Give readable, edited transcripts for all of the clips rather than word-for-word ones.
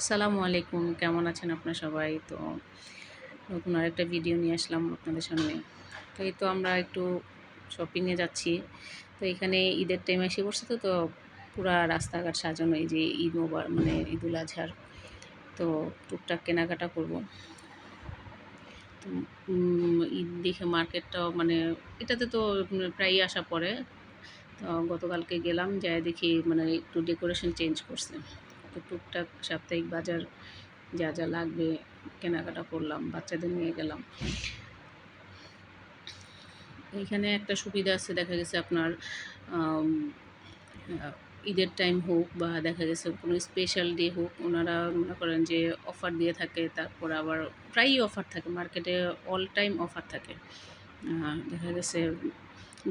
আসসালামু আলাইকুম, কেমন আছেন আপনারা সবাই? তো নতুন আরেকটা ভিডিও নিয়ে আসলাম আপনাদের সামনে। তো এই তো আমরা একটু শপিংয়ে যাচ্ছি। তো এখানে ঈদের টাইম এসে পড়ছে, তো পুরা রাস্তাঘাট সাজানো, এই যে মানে ঈদুল আজহার। তো টুকটাক কেনাকাটা করব। তো ঈদ দেখে মার্কেটটাও মানে এটাতে তো প্রায়ই আসা পড়ে। তো গতকালকে গেলাম, যাই দেখি মানে একটু ডেকোরেশন চেঞ্জ করছে। তো টুকটাক সাপ্তাহিক বাজার যা যা লাগবে কেনাকাটা করলাম, বাচ্চাদের নিয়ে গেলাম। এইখানে একটা সুবিধা আছে, দেখা গেছে আপনার আম, ঈদের টাইম হোক বা দেখা গেছে কোনো স্পেশাল ডে হোক, ওনারা মনে করেন যে অফার দিয়ে থাকে। তারপর আবার প্রায়ই অফার থাকে মার্কেটে, অল টাইম অফার থাকে। দেখা গেছে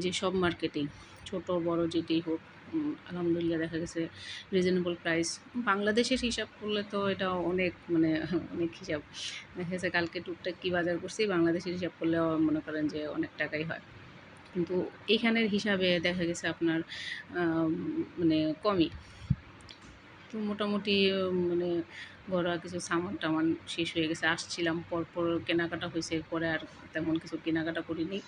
যে সব মার্কেটেই ছোট বড় যেটাই হোক, আলহামদুলিল্লাহ দেখা গেছে রিজনেবল প্রাইস। বাংলাদেশের হিসাব করলে তো এটা অনেক মানে অনেক হিসাব। দেখা গেছে কালকে টুকটাক কী বাজার করছি, বাংলাদেশের হিসাব করলেও মনে করেন যে অনেক টাকাই হয়। কিন্তু এইখানের হিসাবে দেখা গেছে আপনার আম, মানে কমই। তো মোটামুটি মানে ঘরোয়া কিছু সামান-টামান শেষ হয়ে গেছে। আসছিলাম পরপর কেনাকাটা হইছে, এরপরে আর তেমন কিছু কেনাকাটা করিনি।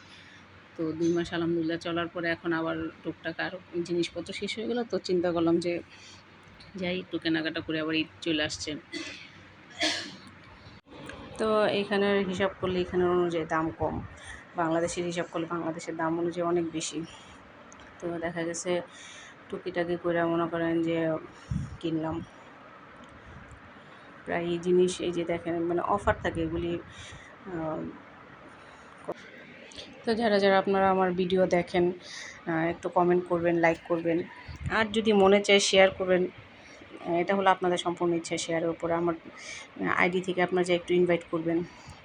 তো ২ মাস আলহামদুলিল্লাহ চলার পরে এখন আবার টুকটাক আরও জিনিসপত্র শেষ হয়ে গেল। তো চিন্তা করলাম যে যাই একটু কেনাকাটা করে, আবার ঈদ চলে আসছে। তো এইখানের হিসাব করলে এখানের অনুযায়ী দাম কম। বাংলাদেশের হিসাব করলে বাংলাদেশের দাম অনুযায়ী অনেক বেশি। তো দেখা গেছে টুকিটাকি কইরা মনে করেন যে কিনলাম। প্রায় এই জিনিস এই যে দেখেন মানে অফার থাকে এগুলি। আ তো যারা যারা আপনারা আমার ভিডিও দেখেন, একটু কমেন্ট করবেন, লাইক করবেন। আর যদি মনে চায় শেয়ার করবেন। এটা হলো আপনাদের সম্পূর্ণ ইচ্ছা, শেয়ারের উপরে। আমার আইডি থেকে আপনারা যে একটু ইনভাইট করবেন।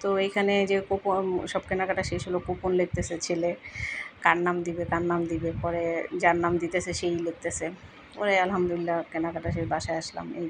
তো এইখানে যে কুপন, সব কেনাকাটা শেষ হলো, কুপন লিখতেছে ছেলে, কার নাম দিবে কার নাম দিবে, পরে যার নাম দিতেছে সেই লিখতেছে। পরে আলহামদুলিল্লাহ কেনাকাটা শেষ, বাসায় আসলাম এই।